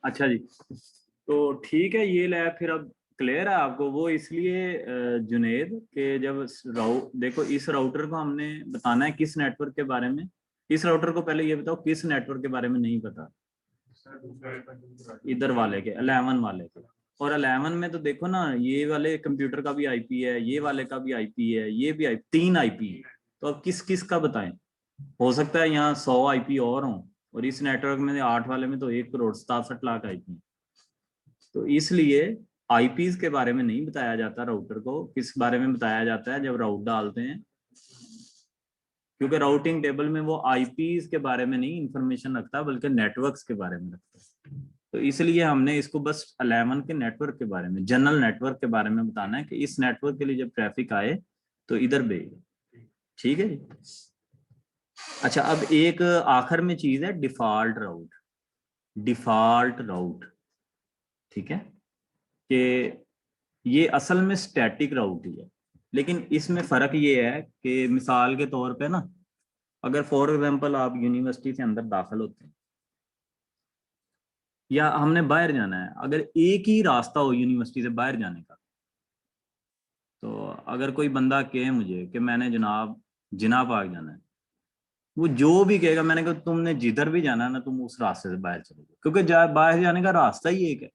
अच्छा जी, तो ठीक है, ये लैब फिर अब क्लियर है आपको। वो इसलिए जुनेद के जब देखो इस राउटर को हमने बताना है किस नेटवर्क के बारे में। इस राउटर को पहले ये बताओ किस नेटवर्क के बारे में नहीं पता। इधर वाले के 11 वाले के। और 11 में तो देखो ना, ये वाले कंप्यूटर का भी आईपी है, ये वाले का भी आईपी है, ये भी आई 3 आईपी है। तो अब किस किस का बताएं। हो सकता है यहाँ 100 आईपी और हों, और इस नेटवर्क में 8 वाले में तो 1,67,00,000 आईपी। तो इसलिए आईपीज के बारे में नहीं बताया जाता राउटर को। किस बारे में बताया जाता है जब राउट डालते हैं, क्योंकि राउटिंग टेबल में वो आईपीज के बारे में नहीं इंफॉर्मेशन रखता बल्कि नेटवर्क्स के बारे में रखता है। तो इसलिए हमने इसको बस 11 के नेटवर्क के बारे में, जनरल नेटवर्क के बारे में बताना है कि इस नेटवर्क के लिए जब ट्रैफिक आए तो इधर भेज। ठीक है जी। अच्छा, अब एक आखिर में चीज है डिफॉल्ट राउट। डिफॉल्ट राउट, ठीक है, कि ये असल में स्टैटिक राउट ही है, लेकिन इसमें फर्क ये है कि मिसाल के तौर पे ना, अगर फॉर एग्जांपल आप यूनिवर्सिटी से अंदर दाखिल होते हैं या हमने बाहर जाना है, अगर एक ही रास्ता हो यूनिवर्सिटी से बाहर जाने का, तो अगर कोई बंदा कहे मुझे कि मैंने जनाब जिना पार्क जाना है, वो जो भी कहेगा, मैंने कहा तुमने जिधर भी जाना है ना, तुम उस रास्ते से बाहर चले जाओ, क्योंकि बाहर जाने का रास्ता ही एक है।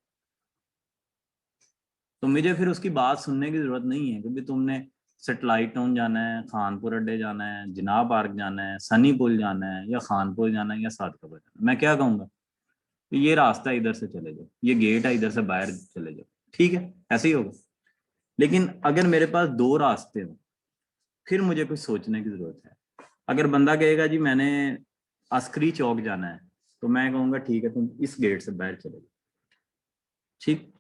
तो मुझे फिर उसकी बात सुनने की जरूरत नहीं है कि भाई तुमने सेटेलाइट टाउन जाना है, खानपुर अड्डे जाना है, जिना पार्क जाना है, सनी पुल जाना है, या खानपुर जाना है, या सादकबर जाना है। मैं क्या कहूँगा, तो ये रास्ता है, इधर से चले जाओ, ये गेट है, इधर से बाहर चले जाओ। ठीक है, ऐसे ही होगा। लेकिन अगर मेरे पास दो रास्ते हो, फिर मुझे कुछ सोचने की जरूरत है। अगर बंदा कहेगा जी मैंने अस्करी चौक जाना है, तो मैं कहूँगा ठीक है, तुम इस गेट से बाहर चले जाओ। ठीक।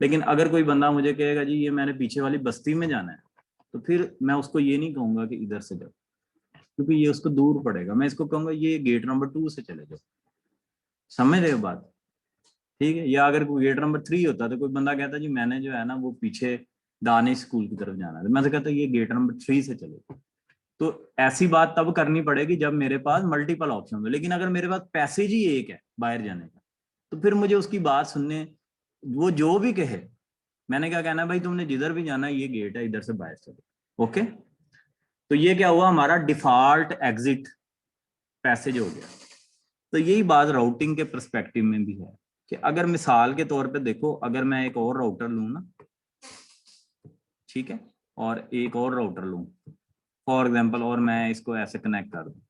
लेकिन अगर कोई बंदा मुझे कहेगा जी ये मैंने पीछे वाली बस्ती में जाना है, तो फिर मैं उसको ये नहीं कहूंगा कि इधर से जाओ, क्योंकि ये उसको दूर पड़ेगा। मैं इसको कहूंगा ये गेट नंबर 2 से चले जाओ। समझ रहे हो बात? ठीक है। या अगर कोई गेट नंबर 3 होता, तो कोई बंदा कहता जी मैंने जो है ना वो पीछे दानिश स्कूल की तरफ जाना है, तो मैं तो कहता ये गेट नंबर 3 से चलो। तो ऐसी बात तब करनी पड़ेगी जब मेरे पास मल्टीपल ऑप्शन हो। लेकिन अगर मेरे पास पैसेज ही एक है बाहर जाने का, तो फिर मुझे उसकी बात सुनने, वो जो भी कहे, मैंने क्या कहना है, भाई तुमने जिधर भी जाना है ये गेट है, इधर से बाहर चलो। ओके। तो ये क्या हुआ, हमारा डिफॉल्ट एग्जिट पैसेज हो गया। तो यही बात राउटिंग के पर्सपेक्टिव में भी है कि अगर मिसाल के तौर पे देखो, अगर मैं एक और राउटर लूँ ना, ठीक है, और एक और राउटर लूँ फॉर एग्जाम्पल, और मैं इसको ऐसे कनेक्ट कर दूँ,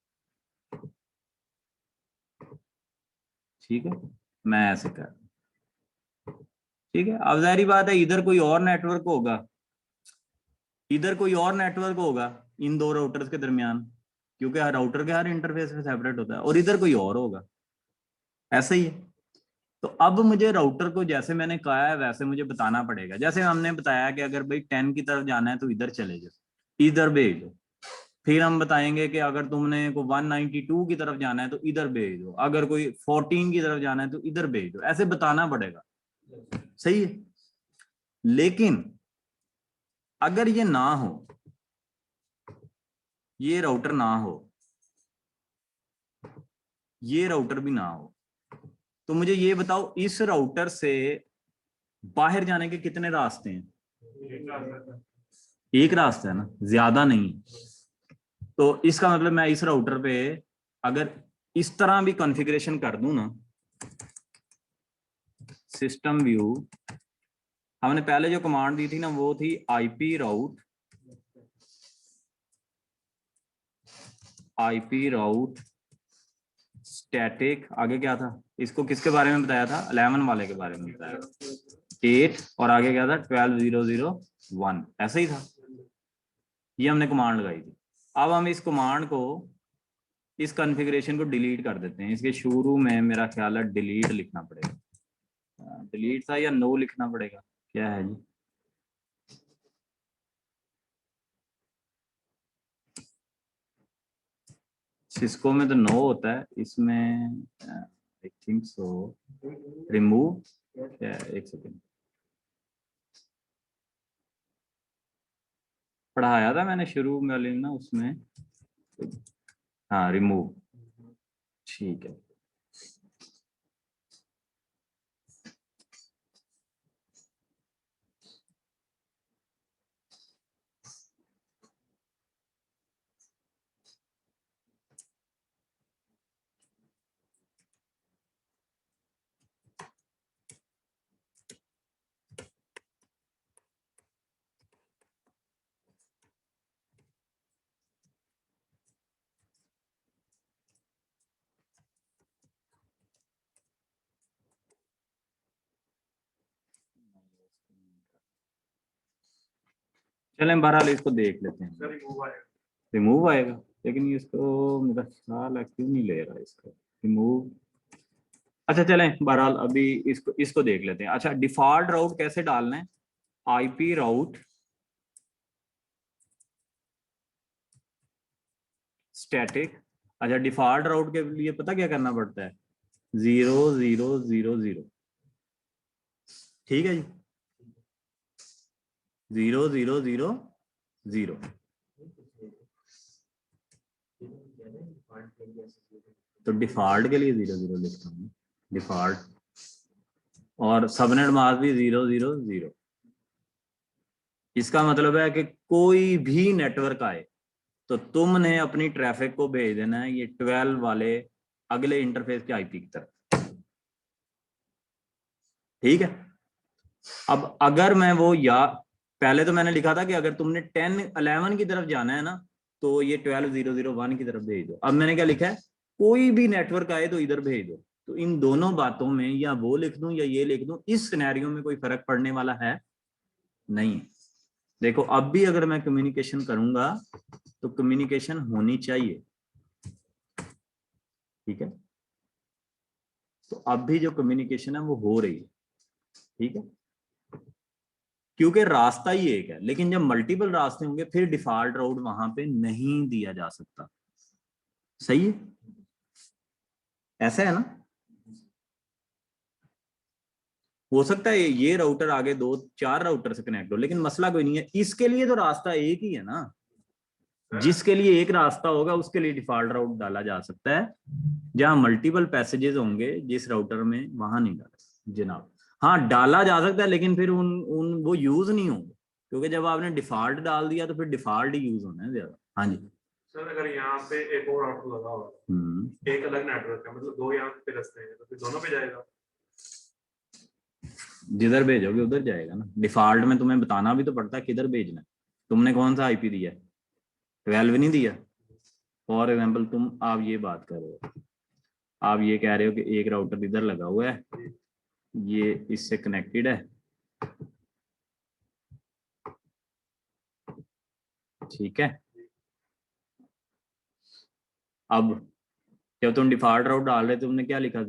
ठीक है, मैं ऐसे कर दूँ, ठीक है। अब जाहिर बात है इधर कोई और नेटवर्क होगा, इधर कोई और नेटवर्क होगा इन दो राउटर्स के दरमियान, क्योंकि हर राउटर के हर इंटरफेस में सेपरेट होता है, और इधर कोई और होगा। ऐसा ही है। तो अब मुझे राउटर को जैसे मैंने कहा है वैसे मुझे बताना पड़ेगा। जैसे हमने बताया कि अगर भाई 10 की तरफ जाना है तो इधर चले जाओ, इधर भेज दो। फिर हम बताएंगे कि अगर तुमने को 192 की तरफ जाना है तो इधर भेज दो, अगर कोई 14 की तरफ जाना है तो इधर भेज दो। ऐसे बताना पड़ेगा। सही है। लेकिन अगर ये ना हो, ये राउटर ना हो, ये राउटर भी ना हो, तो मुझे ये बताओ इस राउटर से बाहर जाने के कितने रास्ते हैं? एक रास्ता है ना, ज्यादा नहीं। तो इसका मतलब मैं इस राउटर पे अगर इस तरह भी कॉन्फ़िगरेशन कर दूं ना, सिस्टम व्यू, हमने पहले जो कमांड दी थी ना वो थी IP route, IP route static, आगे क्या था, इसको किसके बारे में बताया था, 11 वाले के बारे में बताया था, 8, और आगे क्या था 12,001, ऐसा ही था। ये हमने कमांड लगाई थी। अब हम इस कमांड को, इस कॉन्फ़िगरेशन को डिलीट कर देते हैं। इसके शुरू में मेरा ख्याल है डिलीट लिखना पड़ेगा, डिलीट था या नो लिखना पड़ेगा, क्या है जी? सिस्को में तो नो होता है, इसमें आई थिंक सो रिमूव, क्या है, एक सेकेंड, पढ़ाया था मैंने शुरू में वाले ना उसमें। हाँ, रिमूव, ठीक है। चलें बहरहाल इसको देख लेते हैं। रिमूव आएगा, लेकिन इसको मेरा ख्याल है क्यों नहीं ले रहा इसको रिमूव। अच्छा चलें बहरहाल अभी इसको देख लेते हैं। अच्छा डिफॉल्ट राउट कैसे डालना है, आईपी राउट स्टैटिक। अच्छा डिफॉल्ट राउट के लिए पता क्या करना पड़ता है, 0000, ठीक है जी, 0000। तो डिफॉल्ट के लिए 00 लिखता हूँ, डिफॉल्ट, और सबनेट मास्क भी 000। इसका मतलब है कि कोई भी नेटवर्क आए तो तुमने अपनी ट्रैफिक को भेज देना है ये 12 वाले अगले इंटरफेस के आईपी की तरफ, ठीक है। अब अगर मैं वो, या पहले तो मैंने लिखा था कि अगर तुमने 1011 की तरफ जाना है ना तो ये 12001 की तरफ भेज दो। अब मैंने क्या लिखा है, कोई भी नेटवर्क आए तो इधर भेज दो। तो इन दोनों बातों में या वो लिख दूं या ये लिख दूं, इस सिनेरियो में कोई फर्क पड़ने वाला है नहीं। देखो अब भी अगर मैं कम्युनिकेशन करूंगा तो कम्युनिकेशन होनी चाहिए, ठीक है। तो अब भी जो कम्युनिकेशन है वो हो रही है, ठीक है, क्योंकि रास्ता ही एक है। लेकिन जब मल्टीपल रास्ते होंगे फिर डिफॉल्ट राउट वहां पे नहीं दिया जा सकता, सही है, ऐसा है ना। हो सकता है ये राउटर आगे 2-4 राउटर से कनेक्ट हो, लेकिन मसला कोई नहीं है, इसके लिए तो रास्ता एक ही है ना। जिसके लिए एक रास्ता होगा उसके लिए डिफॉल्ट राउट डाला जा सकता है। जहां मल्टीपल पैसेजेस होंगे जिस राउटर में, वहां नहीं डाला जनाब। हाँ डाला जा सकता है, लेकिन फिर उन उन वो यूज नहीं होंगे, क्योंकि जब आपने डिफॉल्ट डाल दिया तो फिर डिफॉल्ट ही यूज होना है ज्यादा। हाँ जी सर, अगर यहाँ पे एक और राउटर लगा हुआ एक अलग नेटवर्क है, मतलब दो यहाँ पे रास्ते हैं, तो फिर दोनों पे जाएगा। जिधर भेजोगे उधर जाएगा ना। डिफॉल्ट में तुम्हें बताना भी तो पड़ता है किधर भेजना है। तुमने कौन सा आईपी दिया, 12 नहीं दिया। फॉर एग्जाम्पल तुम, आप ये बात कर रहे हो, आप ये कह रहे हो कि एक राउटर इधर लगा हुआ है, ये इससे कनेक्टेड है, ठीक है। अब जब तुम डिफॉल्ट राउट डाल रहे तुमने क्या लिखा,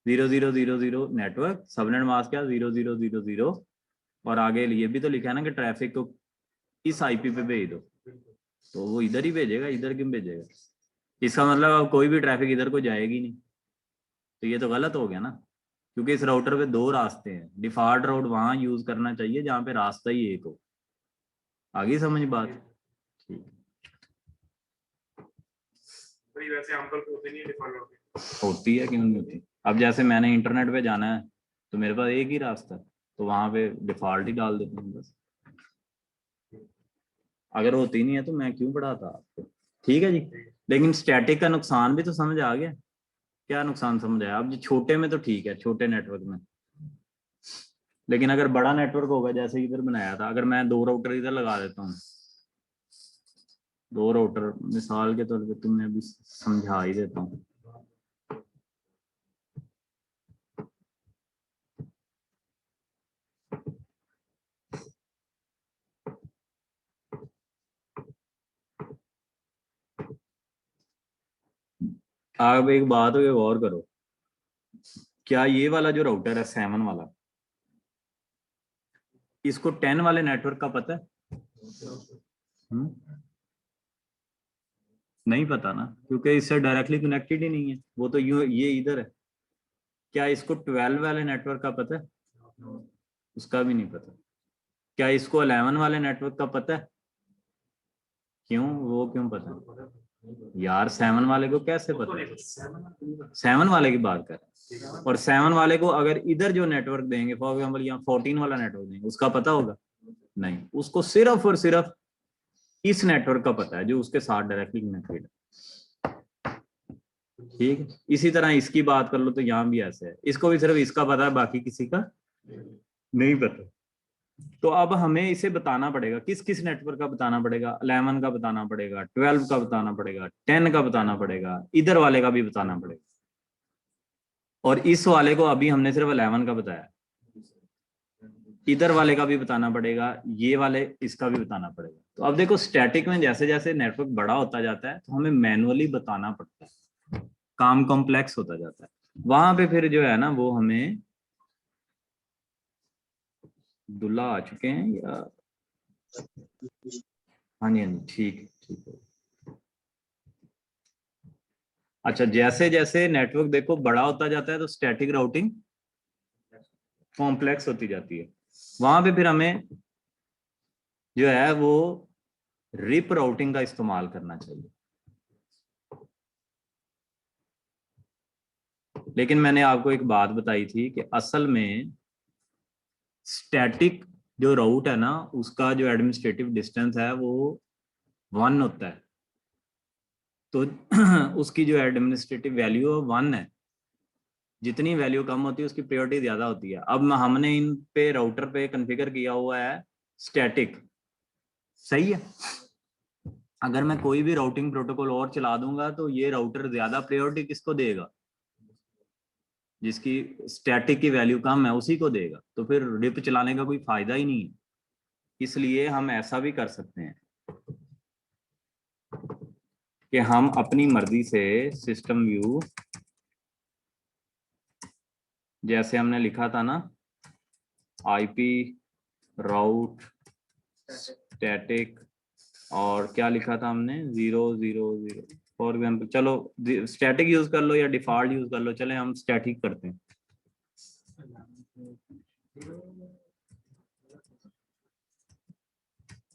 000000000 नेटवर्क, सबनेट मास्क क्या 0000, और आगे ये भी तो लिखा है ना कि ट्रैफिक को इस आईपी पे भेज दो। तो वो इधर ही भेजेगा, इधर क्यों भेजेगा। इसका मतलब अब कोई भी ट्रैफिक इधर को जाएगी नहीं, तो ये तो गलत हो गया ना, क्योंकि इस राउटर पे 2 रास्ते हैं। डिफॉल्ट राउट वहां यूज करना चाहिए जहां पे रास्ता ही एक हो। आगे समझ बात, ठीक भाई वैसे आमतौर पे होते नहीं है डिफॉल्ट राउटर। होती है, क्यों नहीं होती। अब जैसे मैंने इंटरनेट पे जाना है तो मेरे पास एक ही रास्ता है, तो वहां पे डिफॉल्ट ही डाल देते हैं बस। अगर होती नहीं है तो मैं क्यों पढ़ाता आपको, ठीक है जी। लेकिन स्टैटिक का नुकसान भी तो समझ आ गया। क्या नुकसान समझ आया। अब छोटे में तो ठीक है, छोटे नेटवर्क में, लेकिन अगर बड़ा नेटवर्क होगा जैसे इधर बनाया था, अगर मैं 2 राउटर इधर लगा देता हूँ, 2 राउटर मिसाल के तौर पे, तुमने अभी समझा ही देता हूँ। आप एक बात हो गौर करो, क्या ये वाला जो राउटर है 7 वाला, इसको 10 वाले नेटवर्क का पता है। नहीं पता ना, क्योंकि इससे डायरेक्टली कनेक्टेड ही नहीं है, वो तो ये इधर है। क्या इसको 12 वाले नेटवर्क का पता है, उसका भी नहीं पता। क्या इसको 11 वाले नेटवर्क का पता है, क्यों, वो क्यों पता है यार। 7 वाले को कैसे पता है, 7 वाले की बात कर। और 7 वाले को अगर इधर जो नेटवर्क देंगे, फॉर एग्जाम्पल यहाँ 14 वाला नेटवर्क देंगे, उसका पता होगा नहीं। उसको सिर्फ और सिर्फ इस नेटवर्क का पता है जो उसके साथ डायरेक्टली कनेक्टेड है, ठीक है। इसी तरह इसकी बात कर लो तो यहाँ भी ऐसे है, इसको भी सिर्फ इसका पता है, बाकी किसी का नहीं पता। तो अब हमें इसे बताना पड़ेगा, किस किस नेटवर्क का बताना पड़ेगा, 11 का बताना पड़ेगा, 12 का बताना पड़ेगा, 10 का बताना पड़ेगा, इधर वाले का भी बताना पड़ेगा। और इस वाले को अभी हमने सिर्फ 11 का बताया, इधर वाले का भी बताना पड़ेगा, ये वाले इसका भी बताना पड़ेगा। तो अब देखो स्टैटिक में जैसे जैसे नेटवर्क बड़ा होता जाता है तो हमें मैनुअली बताना पड़ता है, काम कॉम्प्लेक्स होता जाता है। वहां पे फिर जो है ना वो हमें दुल्ला आ चुके हैं या हाँ जी हाँ जी ठीक ठीक है। अच्छा जैसे जैसे नेटवर्क देखो बड़ा होता जाता है तो स्टैटिक राउटिंग कॉम्प्लेक्स होती जाती है। वहां पे फिर हमें जो है वो रिप राउटिंग का इस्तेमाल करना चाहिए। लेकिन मैंने आपको एक बात बताई थी कि असल में स्टैटिक जो राउट है ना उसका जो एडमिनिस्ट्रेटिव डिस्टेंस है वो 1 होता है। तो उसकी जो एडमिनिस्ट्रेटिव वैल्यू है 1 है। जितनी वैल्यू कम होती है उसकी प्रायोरिटी ज्यादा होती है। अब हमने इन पे राउटर पे कॉन्फ़िगर किया हुआ है स्टैटिक, सही है। अगर मैं कोई भी राउटिंग प्रोटोकॉल और चला दूंगा तो ये राउटर ज्यादा प्रायोरिटी किसको देगा, जिसकी स्टैटिक की वैल्यू कम है उसी को देगा। तो फिर रिप चलाने का कोई फायदा ही नहीं है। इसलिए हम ऐसा भी कर सकते हैं कि हम अपनी मर्जी से सिस्टम व्यू जैसे हमने लिखा था ना आईपी राउट स्टैटिक और क्या लिखा था हमने 000 फॉर एग्जाम्पल। चलो स्टैटिक यूज कर लो या डिफॉल्ट यूज कर लो, चले हम स्टैटिक करते हैं।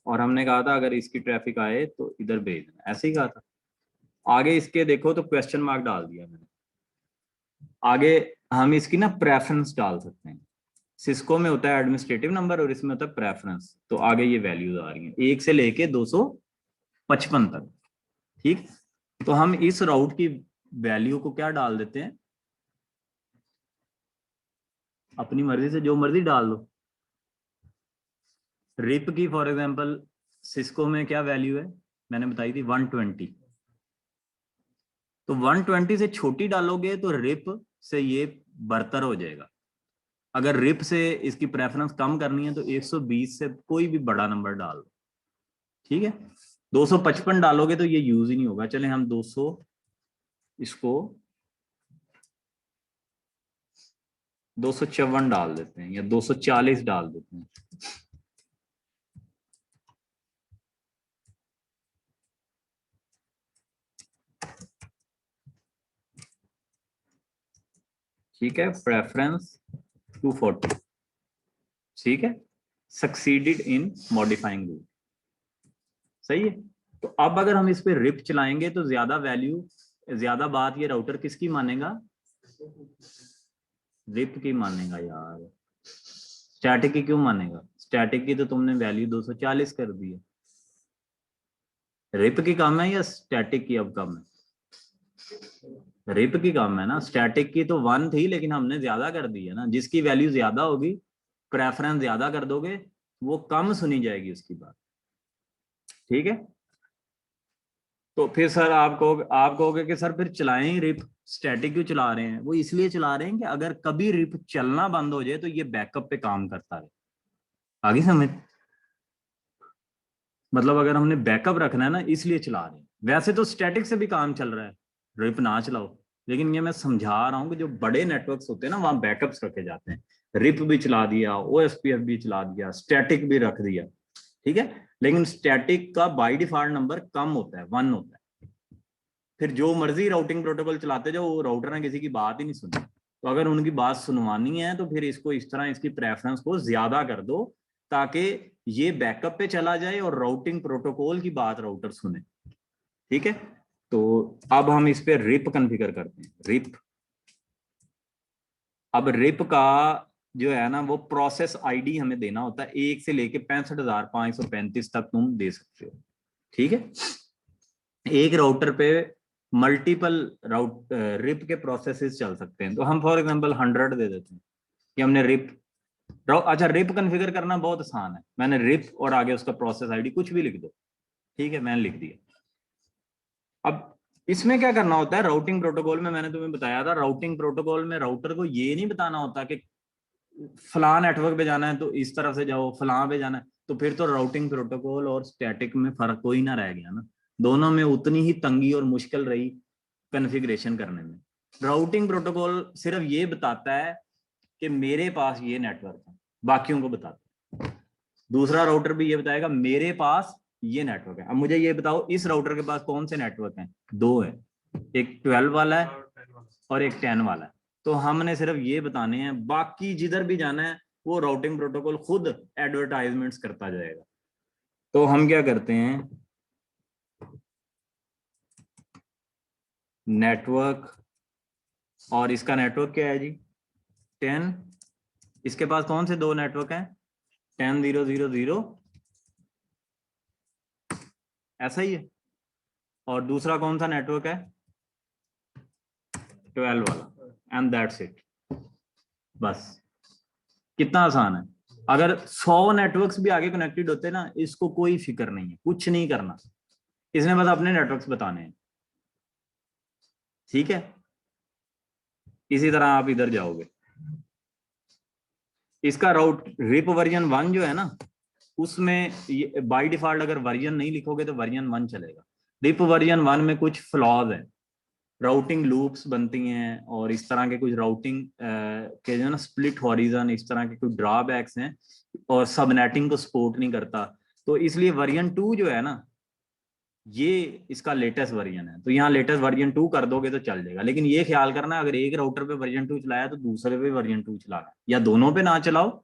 और हमने कहा था अगर इसकी ट्रैफिक आए तो इधर भेज देना, ऐसे ही कहा था। आगे इसके देखो तो क्वेश्चन मार्क डाल दिया मैंने। आगे हम इसकी ना प्रेफरेंस डाल सकते हैं। सिस्को में होता है एडमिनिस्ट्रेटिव नंबर और इसमें होता है प्रेफरेंस। तो आगे ये वैल्यूज आ रही हैं 1 से लेके 255 तक, ठीक। तो हम इस राउट की वैल्यू को क्या डाल देते हैं, अपनी मर्जी से जो मर्जी डाल दो। रिप की फॉर एग्जांपल सिस्को में क्या वैल्यू है मैंने बताई थी 120। तो 120 से छोटी डालोगे तो रिप से ये बरतर हो जाएगा। अगर रिप से इसकी प्रेफरेंस कम करनी है तो 120 से कोई भी बड़ा नंबर डाल दो, ठीक है। 255 डालोगे तो ये यूज ही नहीं होगा। चले हम 200 इसको 254 डाल देते हैं या 240 डाल देते हैं। ठीक है, प्रेफरेंस 240, ठीक है। सक्सीडेड इन मॉडिफाइंग रूल, सही है। तो अब अगर हम इस पे रिप चलाएंगे तो ज्यादा वैल्यू ज्यादा बात ये राउटर किसकी मानेगा, रिप की मानेगा यार। स्टैटिक की क्यों मानेगा, स्टैटिक की तो तुमने वैल्यू 240 कर दी है। रिप की कम है या स्टैटिक की अब कम है, रिप की कम है ना। स्टैटिक की तो 1 थी लेकिन हमने ज्यादा कर दी है ना। जिसकी वैल्यू ज्यादा होगी प्रेफरेंस ज्यादा कर दोगे वो कम सुनी जाएगी उसकी बात, ठीक है। तो फिर सर आप कहोगे कि सर फिर चलाएं ही रिप, स्टैटिक क्यों चला रहे हैं। वो इसलिए चला रहे हैं कि अगर कभी रिप चलना बंद हो जाए तो ये बैकअप पे काम करता है। आगे समझ, मतलब अगर हमने बैकअप रखना है ना इसलिए चला रहे हैं। वैसे तो स्टैटिक से भी काम चल रहा है, रिप ना चलाओ। लेकिन ये मैं समझा रहा हूँ कि जो बड़े नेटवर्क्स होते हैं ना वहां बैकअप्स रखे जाते हैं। रिप भी चला दिया, ओएसपीएफ भी चला दिया, स्टैटिक भी रख दिया, ठीक है। लेकिन स्टैटिक का बाय डिफॉल्ट नंबर कम होता है, 1 होता है। फिर जो मर्जी राउटिंग प्रोटोकॉल चलाते जाओ वो राउटर ने किसी की बात ही नहीं सुनी। तो अगर उनकी बात सुनवानी है तो फिर इसको इस तरह इसकी प्रेफरेंस को ज्यादा कर दो ताकि ये बैकअप पे चला जाए और राउटिंग प्रोटोकॉल की बात राउटर सुने, ठीक है। तो अब हम इस पे रिप कॉन्फ़िगर करते हैं, रिप। अब रिप का जो है ना वो प्रोसेस आईडी हमें देना होता है 1 से लेके 65,535 तक तुम दे सकते हो, ठीक है। एक राउटर पे मल्टीपल रिप के प्रोसेसेस चल सकते हैं। तो हम फॉर एग्जांपल 100 दे देते हैं कि हमने रिप। अच्छा रिप कॉन्फ़िगर करना बहुत आसान है, मैंने रिप और आगे उसका प्रोसेस आईडी कुछ भी लिख दो, ठीक है, मैंने लिख दिया। अब इसमें क्या करना होता है, राउटिंग प्रोटोकॉल में मैंने तुम्हें बताया था, राउटिंग प्रोटोकॉल में राउटर को ये नहीं बताना होता कि फलां नेटवर्क पे जाना है तो इस तरफ से जाओ, फलां पे जाना है, तो फिर तो राउटिंग प्रोटोकॉल और स्टैटिक में फर्क कोई ना रह गया ना, दोनों में उतनी ही तंगी और मुश्किल रही कॉन्फ़िगरेशन करने में। राउटिंग प्रोटोकॉल सिर्फ ये बताता है कि मेरे पास ये नेटवर्क है, बाकियों को बताता है। दूसरा राउटर भी ये बताएगा मेरे पास ये नेटवर्क है। अब मुझे ये बताओ इस राउटर के पास कौन से नेटवर्क हैं? दो है, एक 12 वाला है और एक 10 वाला है। तो हमने सिर्फ ये बताने हैं, बाकी जिधर भी जाना है वो राउटिंग प्रोटोकॉल खुद एडवर्टाइजमेंट्स करता जाएगा। तो हम क्या करते हैं, नेटवर्क, और इसका नेटवर्क क्या है जी 10, इसके पास कौन से दो नेटवर्क हैं 10.0.0.0 ऐसा ही है, और दूसरा कौन सा नेटवर्क है 12 वाला, एंड दैट्स इट। बस कितना आसान है। अगर 100 नेटवर्क्स भी आगे कनेक्टेड होते ना, इसको कोई फिक्र नहीं है, कुछ नहीं करना, इसने बस अपने नेटवर्क्स बताने हैं, ठीक है। इसी तरह आप इधर जाओगे, इसका राउट रिप वर्जन 1 जो है ना, उसमें बाय डिफॉल्ट अगर वर्जन नहीं लिखोगे तो वर्जन 1 चलेगा। रिप वर्जन 1 में कुछ फ्लॉज है, राउटिंग लूप्स बनती हैं और इस तरह के कुछ राउटिंग के जो ना स्प्लिट हॉरिजन, इस तरह के कुछ ड्रॉबैक्स हैं, और सबनेटिंग को सपोर्ट नहीं करता। तो इसलिए वर्जन 2 जो है ना, ये इसका लेटेस्ट वर्जन है, तो यहाँ लेटेस्ट वर्जन 2 कर दोगे तो चल जाएगा। लेकिन ये ख्याल करना, अगर एक राउटर पे वर्जन 2 चलाया तो दूसरे पे वर्जन 2 चलाना, या दोनों पे ना चलाओ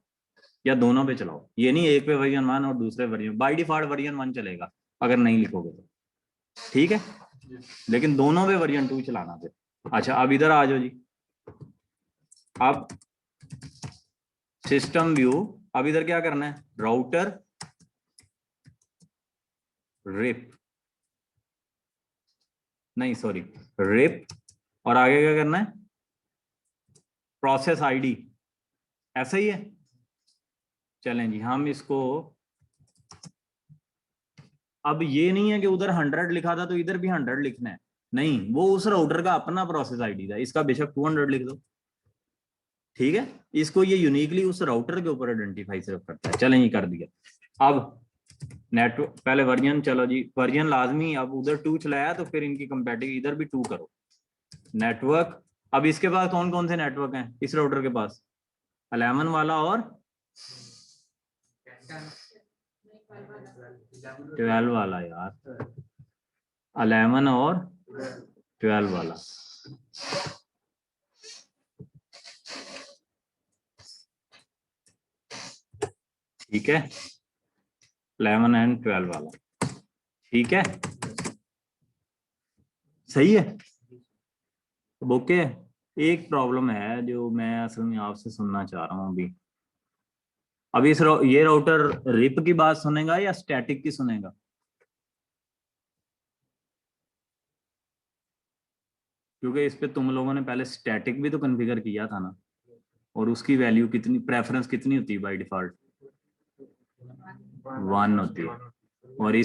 या दोनों पे चलाओ। ये नहीं एक पे वर्जन 1 और दूसरे वर्जन, बाय डिफॉल्ट वर्जन 1 चलेगा अगर नहीं लिखोगे तो, ठीक है। लेकिन दोनों पे वर्जन 2 चलाना फिर। अच्छा अब इधर आ जाओ जी, अब सिस्टम व्यू, अब इधर क्या करना है, राउटर रिप, नहीं सॉरी रिप, और आगे क्या करना है प्रोसेस आईडी, ऐसा ही है। चलें जी हम इसको, अब ये नहीं है कि उधर 100 लिखा था तो इधर भी 100 लिखना है, नहीं, वो उस राउटर का अपना प्रोसेस आईडी था, इसका बेशक 200 लिख दो, ठीक है। इसको ये यूनिकली उस राउटर के ऊपर आइडेंटिफाई सिर्फ करता है। चलें ये कर दिया। अब नेटवर्क पहले वर्जन, चलो जी वर्जन लाजमी, अब उधर 2 चलाया तो फिर इनकी कंपैटिबिलिटी इधर भी 2 करो। नेटवर्क, अब इसके पास कौन कौन से नेटवर्क हैं इस राउटर के पास, 11 वाला और 12 वाला, यार 11 और 12 वाला, ठीक है, 11 एंड 12 वाला, ठीक है, सही है। ओके, एक प्रॉब्लम है जो मैं असल में आपसे सुनना चाह रहा हूँ अभी ये राउटर रिप की बात सुनेगा या स्टैटिक की सुनेगा? क्योंकि इस पे तुम लोगों ने पहले स्टैटिक भी तो कॉन्फ़िगर किया था ना, और उसकी वैल्यू कितनी, प्रेफरेंस कितनी होती है बाय डिफॉल्ट? 1 होती है, और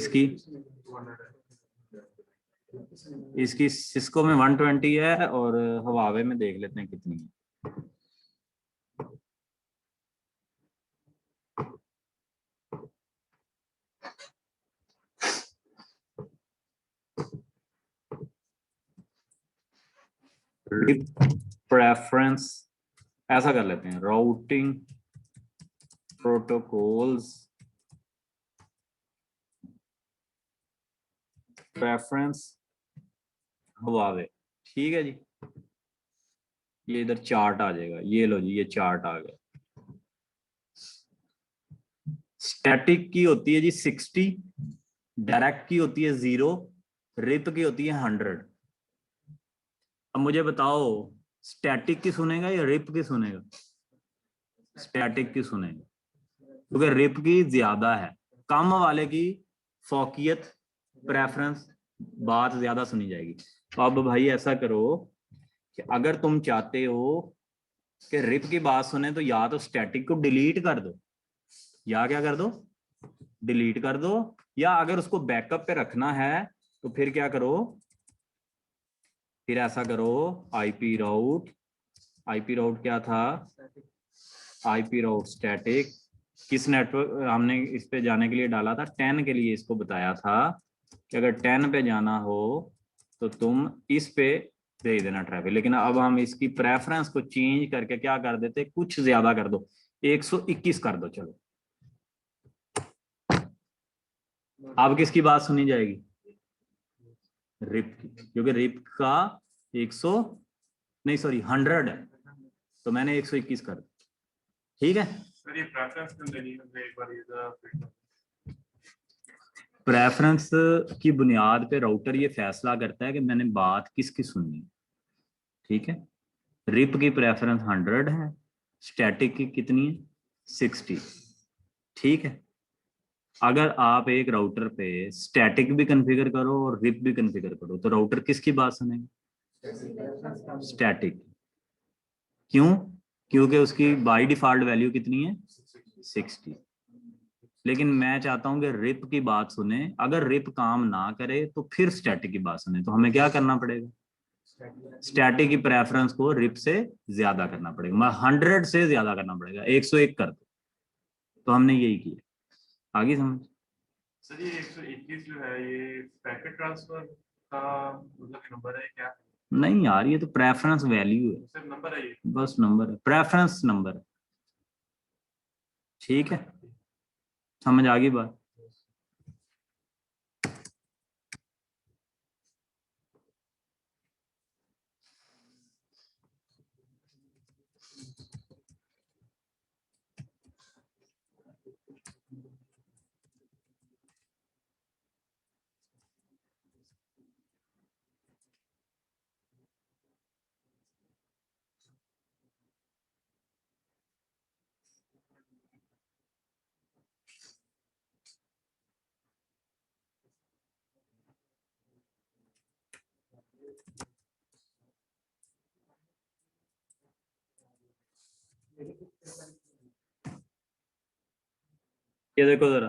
इसकी सिस्को में 120 है, और हवावे में देख लेते हैं कितनी है। प्रेफरेंस ऐसा कर लेते हैं, राउटिंग प्रोटोकॉल्स प्रेफरेंस हवावे, ठीक है जी। ये इधर चार्ट आ जाएगा, ये लो जी ये चार्ट आ गया। स्टैटिक की होती है जी 60, डायरेक्ट की होती है 0, रिप की होती है 100। अब मुझे बताओ स्टैटिक की सुनेगा या रिप की सुनेगा? स्टैटिक की सुनेगा, क्योंकि रिप की ज्यादा है, कम वाले की फोकियत प्रेफरेंस बात ज्यादा सुनी जाएगी। तो अब भाई ऐसा करो कि अगर तुम चाहते हो कि रिप की बात सुने तो या तो स्टैटिक को डिलीट कर दो, या क्या कर दो, डिलीट कर दो, या अगर उसको बैकअप पे रखना है तो फिर क्या करो, फिर ऐसा करो आईपी राउट क्या था, IP राउट स्टैटिक, किस नेटवर्क हमने इस पे जाने के लिए डाला था, 10 के लिए इसको बताया था कि अगर 10 पे जाना हो तो तुम इस पे भेज देना ट्रैफिक। लेकिन अब हम इसकी प्रेफरेंस को चेंज करके क्या कर देते, कुछ ज्यादा कर दो, 121 कर दो। चलो अब किसकी बात सुनी जाएगी, रिप की, क्योंकि रिप का 100 नहीं सॉरी 100 है, तो मैंने 121 कर दिया। ठीक है, सर ये प्रेफरेंस क्यों देनी है, एक बार ये प्रेफरेंस की बुनियाद पे राउटर ये फैसला करता है कि मैंने बात किसकी सुननी। ठीक है, रिप की प्रेफरेंस 100 है, स्टैटिक की कितनी है, 60। ठीक है, अगर आप एक राउटर पे स्टैटिक भी कॉन्फ़िगर करो और रिप भी कॉन्फ़िगर करो तो राउटर किसकी बात सुनेगा, स्टैटिक। क्यों, क्योंकि उसकी बाय डिफॉल्ट वैल्यू कितनी है, 60। लेकिन मैं चाहता हूं कि रिप की बात सुने, अगर रिप काम ना करे तो फिर स्टैटिक की बात सुने, तो हमें क्या करना पड़ेगा, स्टैटिक की प्रेफरेंस को रिप से ज्यादा करना पड़ेगा, 100 से ज्यादा करना पड़ेगा, 101 कर दो। तो हमने यही किया, आगे समझ। सर ये 121 जो है ये पैकेट ट्रांसफर का मतलब नंबर है क्या? नहीं यार, ये तो प्रेफरेंस वैल्यू है, सिर्फ नंबर है ये, बस नंबर है, प्रेफरेंस नंबर है। ठीक है, समझ आ गई बात। ये देखो जरा,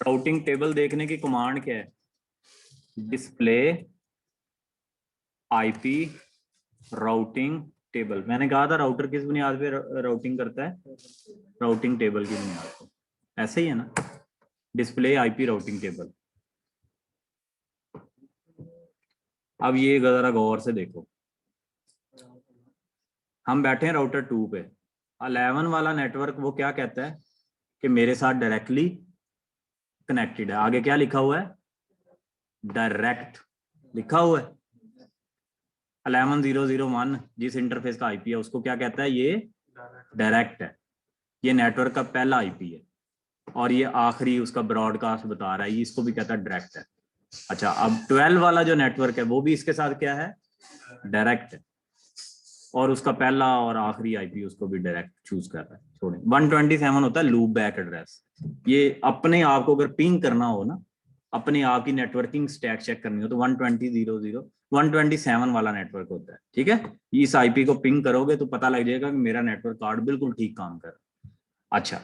राउटिंग टेबल देखने की कमांड क्या है, डिस्प्ले आईपी राउटिंग टेबल। मैंने कहा था राउटर किस बुनियाद पे राउटिंग करता है, राउटिंग टेबल की बुनियाद पे, ऐसे ही है ना, डिस्प्ले आईपी राउटिंग टेबल। अब ये जरा गौर से देखो, हम बैठे हैं राउटर 2 पे, 11 वाला नेटवर्क वो क्या कहता है कि मेरे साथ डायरेक्टली कनेक्टेड है। आगे क्या लिखा हुआ है, डायरेक्ट लिखा हुआ है। 11001 जिस इंटरफेस का आईपी है उसको क्या कहता है, ये डायरेक्ट है, ये नेटवर्क का पहला आईपी है, और ये आखिरी उसका ब्रॉडकास्ट बता रहा है, ये इसको भी कहता है डायरेक्ट है। अच्छा, अब 12 वाला जो नेटवर्क है वो भी इसके साथ क्या है, डायरेक्ट है, और उसका पहला और आखिरी आईपी उसको भी डायरेक्ट चूज कर रहा है। छोड़े, 127 होता है लूप बैक एड्रेस। ये अपने आप को अगर पिंग करना हो ना, अपने आप की नेटवर्किंग स्टैक चेक करनी हो तो 127 वाला नेटवर्क होता है। ठीक है, इस आईपी को पिंग करोगे तो पता लग जाएगा कि मेरा नेटवर्क कार्ड बिल्कुल ठीक काम कर रहा है। अच्छा,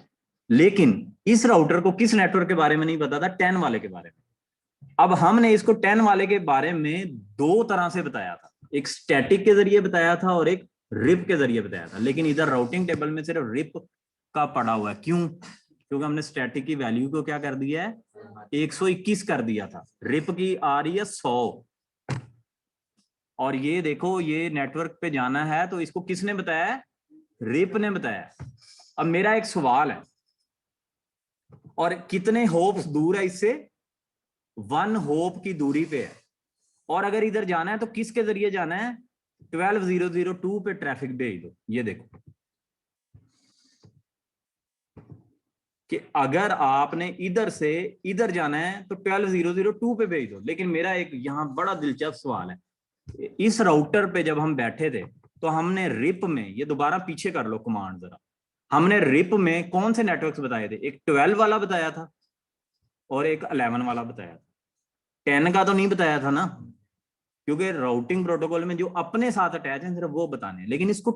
लेकिन इस राउटर को किस नेटवर्क के बारे में नहीं पता था, 10 वाले के बारे में। अब हमने इसको 10 वाले के बारे में दो तरह से बताया था, एक स्टैटिक के जरिए बताया था और एक रिप के जरिए बताया था, लेकिन इधर राउटिंग टेबल में सिर्फ रिप का पड़ा हुआ है। क्यों, क्योंकि हमने स्टैटिक की वैल्यू को क्या कर दिया है, 121 कर दिया था, रिप की आ रही है 100। और ये देखो, ये नेटवर्क पे जाना है तो इसको किसने बताया है, रिप ने बताया। अब मेरा एक सवाल है, और कितने होप्स दूर है इससे, 1 होप की दूरी पे है, और अगर इधर जाना है तो किसके जरिए जाना है, 12002 पे ट्रैफिक भेज दो। ये देखो कि अगर आपने इधर से इधर जाना है तो 12002 पे भेज दो। लेकिन मेरा एक यहां बड़ा दिलचस्प सवाल है, इस राउटर पे जब हम बैठे थे तो हमने रिप में, ये दोबारा पीछे कर लो कमांड जरा, हमने रिप में कौन से नेटवर्क्स बताए थे, एक 12 वाला बताया था और एक 11 वाला बताया था, 10 का तो नहीं बताया था ना, क्योंकि राउटिंग प्रोटोकॉल में जो अपने साथ अटैच है सिर्फ वो बताने हैं। लेकिन इसको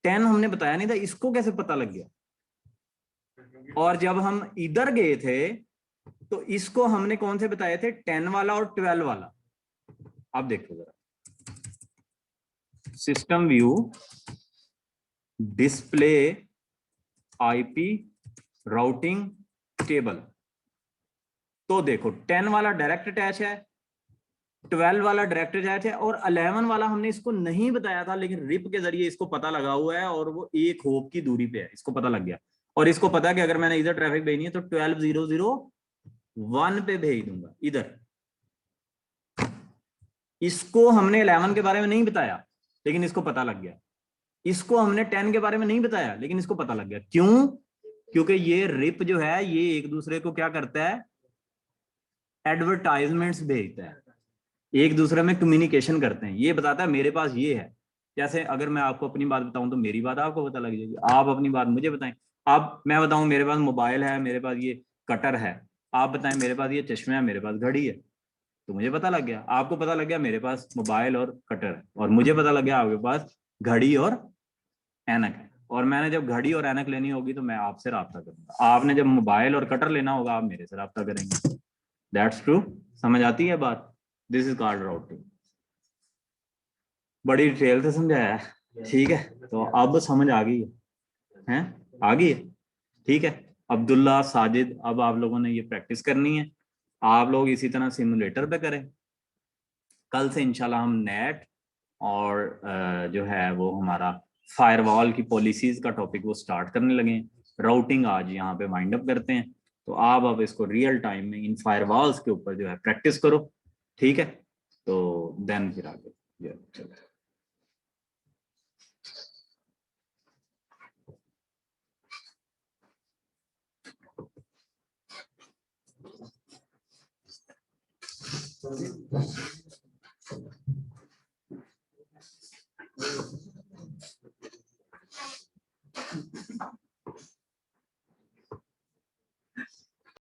10 हमने बताया नहीं था, इसको कैसे पता लग गया। और जब हम इधर गए थे तो इसको हमने कौन से बताए थे, 10 वाला और 12 वाला। अब देखो जरा, system view display IP routing table. तो देखो 10 वाला डायरेक्ट अटैच है, 12 वाला डायरेक्ट अटैच है, और 11 वाला हमने इसको नहीं बताया था, लेकिन रिप के जरिए इसको पता लगा हुआ है, और वो एक होप की दूरी पे है, इसको पता लग गया। और इसको पता है कि अगर मैंने इधर ट्रैफिक भेजनी है तो 12,001 पे भेज दूंगा इधर। इसको हमने 11 के बारे में नहीं बताया, लेकिन इसको पता लग गया। इसको हमने 10 के बारे में नहीं बताया, लेकिन इसको पता लग गया। क्यों? क्योंकि ये रिप जो है ये एक दूसरे को क्या करता है, एडवर्टाइजमेंट्स भेजता है, एक दूसरे में कम्युनिकेशन करते हैं। ये बताता है मेरे पास ये है। जैसे अगर मैं आपको अपनी बात बताऊं तो मेरी बात आपको पता लग जाएगी, आप अपनी बात मुझे बताएं। अब मैं बताऊं मेरे पास मोबाइल है, मेरे पास ये कटर है, आप बताएं मेरे पास ये चश्मे है, मेरे पास घड़ी है, तो मुझे पता लग गया। आपको पता लग गया मेरे पास मोबाइल और कटर है, और मुझे पता लग गया आपके पास घड़ी और ऐनक है। और मैंने जब घड़ी और ऐनक लेनी होगी तो मैं आपसे राब्ता करूंगा, आपने जब मोबाइल और कटर लेना होगा आप मेरे से राब्ता करेंगे। That's true. समझ आती है बात? This is called routing. बड़ी डिटेल से समझाया है, ठीक है? तो अब समझ आ गई है? आ गई है, ठीक है। अब्दुल्ला, साजिद, अब आप लोगों ने ये प्रैक्टिस करनी है। आप लोग इसी तरह सिमुलेटर पे करें। कल से इंशाल्लाह हम नेट और जो है वो हमारा फायरवॉल की पॉलिसीज का टॉपिक वो स्टार्ट करने लगे। राउटिंग आज यहाँ पे वाइंड अप करते हैं। तो आप अब इसको रियल टाइम में इन फायरवॉल्स के ऊपर जो है प्रैक्टिस करो, ठीक है? तो देन फिर आगे चलो। तो